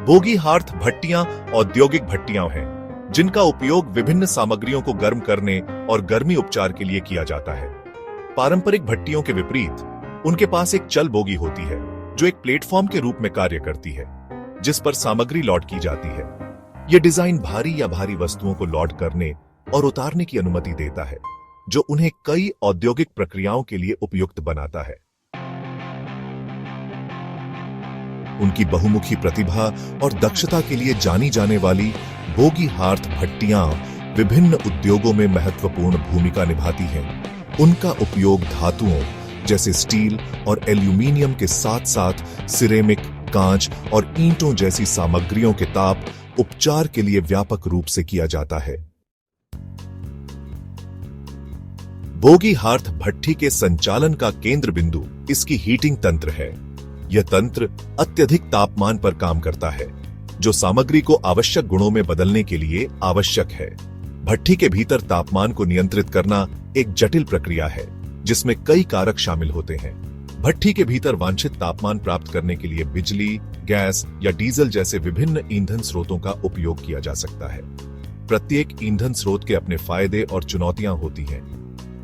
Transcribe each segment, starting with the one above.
Bogie hearth भट्टियां औद्योगिक भट्टियां हैं जिनका उपयोग विभिन्न सामग्रियों को गर्म करने और गर्मी उपचार के लिए किया जाता है। पारंपरिक भट्टियों के विपरीत उनके पास एक चल बोगी होती है जो एक प्लेटफॉर्म के रूप में कार्य करती है जिस पर सामग्री लोड की जाती है। यह डिजाइन भारी या भारी वस्तुओं को लोड करने और उतारने की अनुमति देता है जो उन्हें कई औद्योगिक प्रक्रियाओं के लिए उपयुक्त बनाता है। उनकी बहुमुखी प्रतिभा और दक्षता के लिए जानी जाने वाली बोगी हार्थ भट्टियां विभिन्न उद्योगों में महत्वपूर्ण भूमिका निभाती हैं। उनका उपयोग धातुओं जैसे स्टील और एल्यूमीनियम के साथ साथ सिरेमिक, कांच और ईंटों जैसी सामग्रियों के ताप उपचार के लिए व्यापक रूप से किया जाता है। बोगी हार्थ भट्टी के संचालन का केंद्र बिंदु इसकी हीटिंग तंत्र है। यह तंत्र अत्यधिक तापमान पर काम करता है जो सामग्री को आवश्यक गुणों में बदलने के लिए आवश्यक है। भट्टी के भीतर तापमान को नियंत्रित करना एक जटिल प्रक्रिया है जिसमें कई कारक शामिल होते हैं। भट्टी के भीतर वांछित तापमान प्राप्त करने के लिए बिजली, गैस या डीजल जैसे विभिन्न ईंधन स्रोतों का उपयोग किया जा सकता है। प्रत्येक ईंधन स्रोत के अपने फायदे और चुनौतियां होती हैं।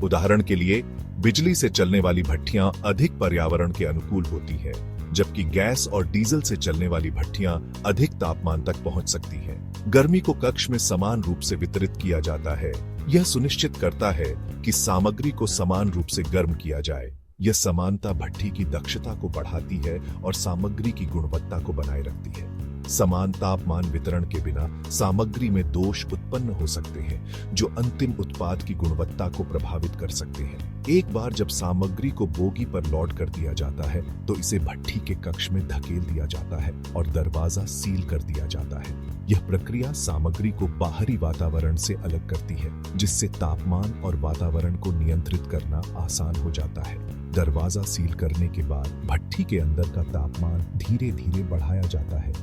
उदाहरण के लिए बिजली से चलने वाली भट्टियां अधिक पर्यावरण के अनुकूल होती हैं, जबकि गैस और डीजल से चलने वाली भट्टियां अधिक तापमान तक पहुंच सकती हैं। गर्मी को कक्ष में समान रूप से वितरित किया जाता है। यह सुनिश्चित करता है कि सामग्री को समान रूप से गर्म किया जाए। यह समानता भट्टी की दक्षता को बढ़ाती है और सामग्री की गुणवत्ता को बनाए रखती है। समान तापमान वितरण के बिना सामग्री में दोष उत्पन्न हो सकते हैं जो अंतिम उत्पाद की गुणवत्ता को प्रभावित कर सकते हैं। एक बार जब सामग्री को बोगी पर लोड कर दिया जाता है तो इसे भट्टी के कक्ष में धकेल दिया जाता है और दरवाजा सील कर दिया जाता है। यह प्रक्रिया सामग्री को बाहरी वातावरण से अलग करती है जिससे तापमान और वातावरण को नियंत्रित करना आसान हो जाता है। दरवाजा सील करने के बाद भट्टी के अंदर का तापमान धीरे धीरे बढ़ाया जाता है।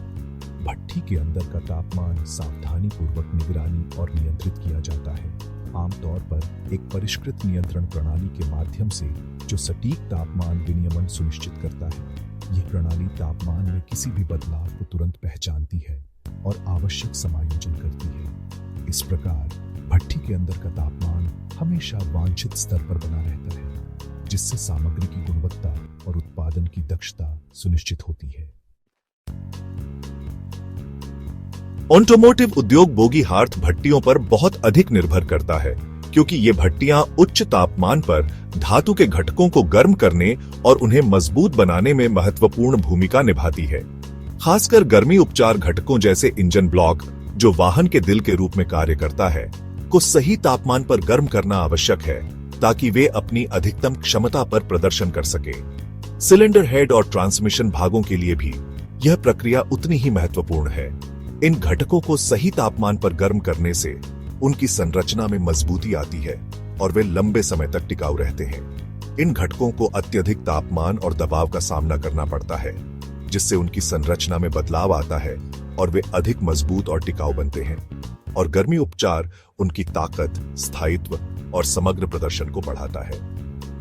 भट्टी के अंदर का तापमान सावधानी पूर्वक निगरानी और नियंत्रित किया जाता है, आमतौर पर एक परिष्कृत नियंत्रण प्रणाली के माध्यम से जो सटीक तापमान विनियमन सुनिश्चित करता है। यह प्रणाली तापमान में किसी भी बदलाव को तुरंत पहचानती है और आवश्यक समायोजन करती है। इस प्रकार भट्टी के अंदर का तापमान हमेशा वांछित स्तर पर बना रहता है जिससे सामग्री की गुणवत्ता और उत्पादन की दक्षता सुनिश्चित होती है। ऑटोमोटिव उद्योग बोगी हार्थ भट्टियों पर बहुत अधिक निर्भर करता है क्योंकि ये भट्टियां उच्च तापमान पर धातु के घटकों को गर्म करने और उन्हें मजबूत बनाने में महत्वपूर्ण भूमिका निभाती है। खासकर गर्मी उपचार घटकों जैसे इंजन ब्लॉक, जो वाहन के दिल के रूप में कार्य करता है, को सही तापमान पर गर्म करना आवश्यक है ताकि वे अपनी अधिकतम क्षमता पर प्रदर्शन कर सके। सिलेंडर हेड और ट्रांसमिशन भागों के लिए भी यह प्रक्रिया उतनी ही महत्वपूर्ण है। इन घटकों को सही तापमान पर गर्म करने से उनकी संरचना में मजबूती आती है और वे लंबे समय तक टिकाऊ रहते हैं। इन घटकों को अत्यधिक तापमान और दबाव का सामना करना पड़ता है जिससे उनकी संरचना में बदलाव आता है और वे अधिक मजबूत और टिकाऊ बनते हैं। और गर्मी उपचार उनकी ताकत, स्थायित्व और समग्र प्रदर्शन को बढ़ाता है।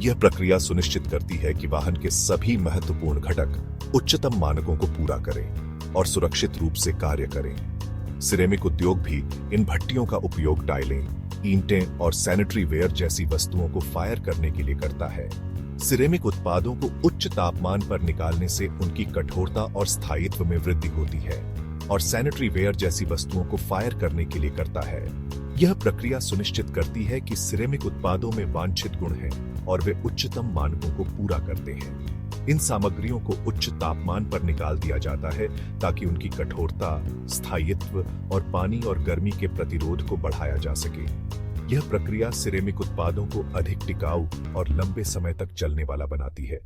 यह प्रक्रिया सुनिश्चित करती है कि वाहन के सभी महत्वपूर्ण घटक उच्चतम मानकों को पूरा करें और सुरक्षित रूप से कार्य करें। सिरेमिक उद्योग भी इन भट्टियों का उपयोग टाइलें, ईंटें और सैनिटरी वेयर जैसी वस्तुओं को फायर करने के लिए करता है। सिरेमिक उत्पादों को उच्च तापमान पर निकालने से उनकी कठोरता और स्थायित्व में वृद्धि होती है और सैनिटरी वेयर जैसी वस्तुओं को फायर करने के लिए करता है। यह प्रक्रिया सुनिश्चित करती है कि सिरेमिक उत्पादों में वांछित गुण हैं और वे उच्चतम मानकों को पूरा करते हैं। इन सामग्रियों को उच्च तापमान पर निकाल दिया जाता है ताकि उनकी कठोरता, स्थायित्व और पानी और गर्मी के प्रतिरोध को बढ़ाया जा सके। यह प्रक्रिया सिरेमिक उत्पादों को अधिक टिकाऊ और लंबे समय तक चलने वाला बनाती है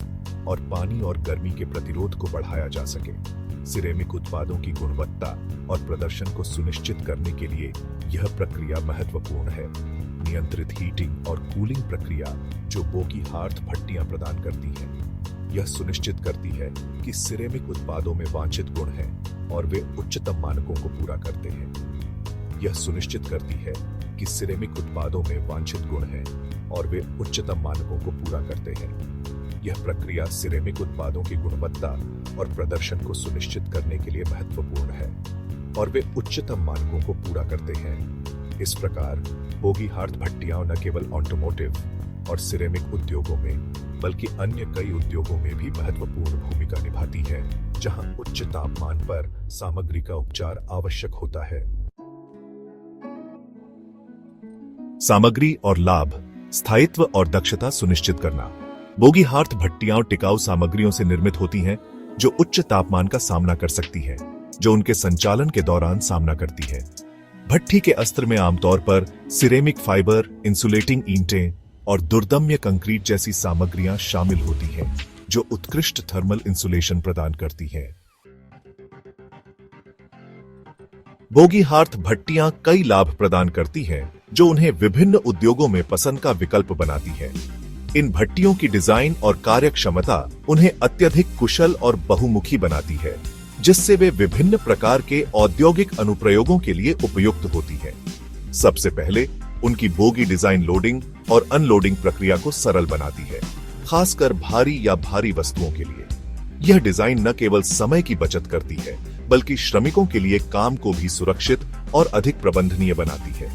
और पानी और गर्मी के प्रतिरोध को बढ़ाया जा सके। सिरेमिक उत्पादों की गुणवत्ता और प्रदर्शन को सुनिश्चित करने के लिए यह प्रक्रिया महत्वपूर्ण है। नियंत्रित हीटिंग और कूलिंग प्रक्रिया जो बोगी हार्थ भट्टियां प्रदान करती है, यह सुनिश्चित करती है कि सिरेमिक उत्पादों में वांछित गुण हैं और वे उच्चतम मानकों को पूरा करते हैं। यह सुनिश्चित करती है कि सिरेमिक उत्पादों में वांछित गुण हैं और वे उच्चतम मानकों को पूरा करते हैं। यह प्रक्रिया सिरेमिक उत्पादों की गुणवत्ता और प्रदर्शन को सुनिश्चित करने के लिए महत्वपूर्ण है और वे उच्चतम मानकों को पूरा करते हैं। इस प्रकार बोगी हार्थ भट्टियां न केवल ऑटोमोटिव और सिरेमिक उद्योगों में बल्कि अन्य कई उद्योगों में भी महत्वपूर्ण भूमिका निभाती है, जहां उच्च तापमान पर सामग्री का उपचार आवश्यक होता है। सामग्री और लाभ, स्थायित्व और दक्षता सुनिश्चित करना। बोगी हार्थ भट्टियां टिकाऊ सामग्रियों से निर्मित होती हैं जो उच्च तापमान का सामना कर सकती हैं, जो उनके संचालन के दौरान सामना करती है। भट्ठी के अस्त्र में आमतौर पर सिरेमिक फाइबर, इंसुलेटिंग ईंटें और दुर्दम्य कंक्रीट जैसी सामग्रियां शामिल होती हैं, जो उत्कृष्ट थर्मल इंसुलेशन प्रदान करती हैं। बोगी हार्थ भट्टियां कई लाभ प्रदान करती हैं, जो उन्हें विभिन्न उद्योगों में पसंद का विकल्प बनाती है। इन भट्टियों की डिजाइन और कार्यक्षमता उन्हें अत्यधिक कुशल और बहुमुखी बनाती है, जिससे वे विभिन्न प्रकार के औद्योगिक अनुप्रयोगों के लिए उपयुक्त होती है। सबसे पहले उनकी बोगी डिजाइन लोडिंग और अनलोडिंग प्रक्रिया को सरल बनाती है, खासकर भारी या भारी वस्तुओं के लिए। यह डिजाइन न केवल समय की बचत करती है, बल्कि श्रमिकों के लिए काम को भी सुरक्षित और अधिक प्रबंधनीय बनाती है।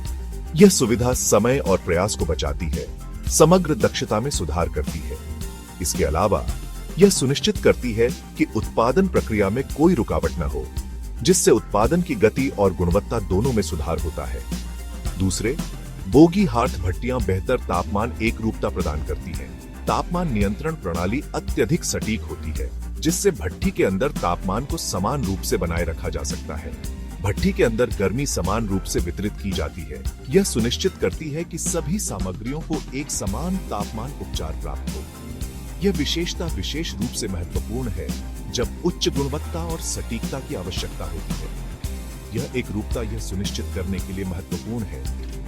यह सुविधा समय और प्रयास को बचाती है, समग्र दक्षता में सुधार करती है। इसके अलावा यह सुनिश्चित करती है कि उत्पादन प्रक्रिया में कोई रुकावट न हो, जिससे उत्पादन की गति और गुणवत्ता दोनों में सुधार होता है। दूसरे, बोगी हार्थ भट्टियां बेहतर तापमान एकरूपता प्रदान करती हैं। तापमान नियंत्रण प्रणाली अत्यधिक सटीक होती है, जिससे भट्ठी के अंदर तापमान को समान रूप से बनाए रखा जा सकता है। भट्ठी के अंदर गर्मी समान रूप से वितरित की जाती है। यह सुनिश्चित करती है कि सभी सामग्रियों को एक समान तापमान उपचार प्राप्त हो। यह विशेषता विशेष रूप से महत्वपूर्ण है जब उच्च गुणवत्ता और सटीकता की आवश्यकता होती है। यह एक रूपता यह सुनिश्चित करने के लिए महत्वपूर्ण है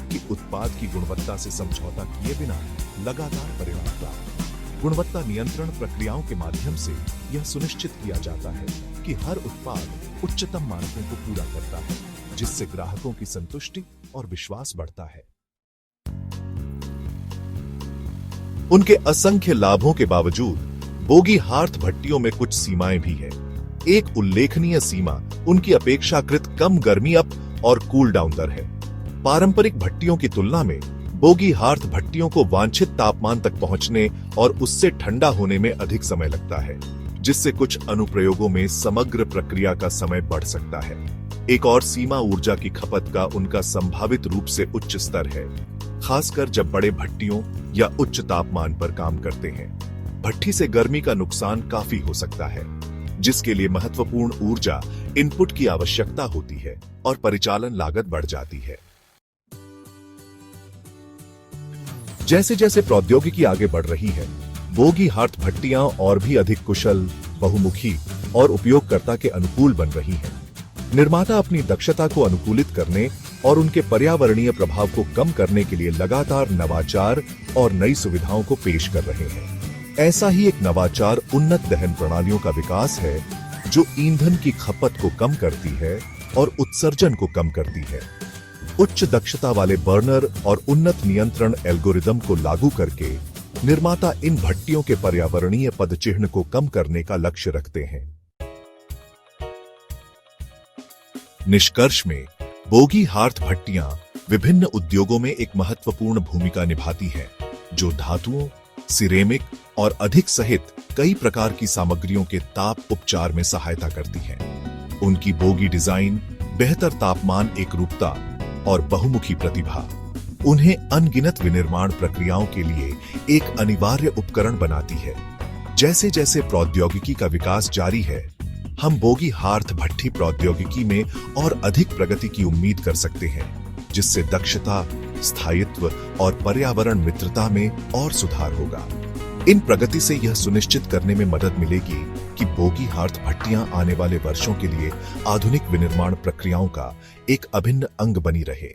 कि उत्पाद की गुणवत्ता से समझौता किए बिना लगातार परिणाम प्राप्त। गुणवत्ता नियंत्रण प्रक्रियाओं के माध्यम से यह सुनिश्चित किया जाता है कि हर उत्पाद उच्चतम मानकों को पूरा करता है, जिससे ग्राहकों की संतुष्टि और विश्वास बढ़ता है। उनके असंख्य लाभों के बावजूद बोगी हार्थ भट्टियों में कुछ सीमाएं भी हैं। एक उल्लेखनीय सीमा उनकी अपेक्षाकृत कम गर्मी अप और कूल डाउन दर है। पारंपरिक भट्टियों की तुलना में बोगी हार्थ भट्टियों को वांछित तापमान तक पहुंचने और उससे ठंडा होने में अधिक समय लगता है, जिससे कुछ अनुप्रयोगों में समग्र प्रक्रिया का समय बढ़ सकता है। एक और सीमा ऊर्जा की खपत का उनका संभावित रूप से उच्च स्तर है, खासकर जब बड़े भट्टियों या उच्च तापमान पर काम करते हैं। भट्ठी से गर्मी का नुकसान काफी हो सकता है, जिसके लिए महत्वपूर्ण ऊर्जा इनपुट की आवश्यकता होती है और परिचालन लागत बढ़ जाती है। जैसे जैसे प्रौद्योगिकी आगे बढ़ रही है, बोगी हार्थ भट्टियां और भी अधिक कुशल, बहुमुखी और उपयोगकर्ता के अनुकूल बन रही हैं। निर्माता अपनी दक्षता को अनुकूलित करने और उनके पर्यावरणीय प्रभाव को कम करने के लिए लगातार नवाचार और नई सुविधाओं को पेश कर रहे हैं। ऐसा ही एक नवाचार उन्नत दहन प्रणालियों का विकास है, जो ईंधन की खपत को कम करती है और उत्सर्जन को कम करती है। उच्च दक्षता वाले बर्नर और उन्नत नियंत्रण एल्गोरिदम को लागू करके निर्माता इन भट्टियों के पर्यावरणीय पदचिह्न को कम करने का लक्ष्य रखते हैं। निष्कर्ष में, बोगी हार्थ भट्टियां विभिन्न उद्योगों में एक महत्वपूर्ण भूमिका निभाती हैं, जो धातुओं, सिरेमिक और अधिक सहित कई प्रकार की सामग्रियों के ताप उपचार में सहायता करती हैं। उनकी बोगी डिजाइन, बेहतर तापमान एकरूपता और बहुमुखी प्रतिभा उन्हें अनगिनत विनिर्माण प्रक्रियाओं के लिए एक अनिवार्य उपकरण बनाती है। जैसे जैसे प्रौद्योगिकी का विकास जारी है, हम बोगी हार्थ भट्ठी प्रौद्योगिकी में और अधिक प्रगति की उम्मीद कर सकते हैं, जिससे दक्षता, स्थायित्व और पर्यावरण मित्रता में और सुधार होगा। इन प्रगति से यह सुनिश्चित करने में मदद मिलेगी कि बोगी हार्थ भट्टियां आने वाले वर्षों के लिए आधुनिक विनिर्माण प्रक्रियाओं का एक अभिन्न अंग बनी रहे।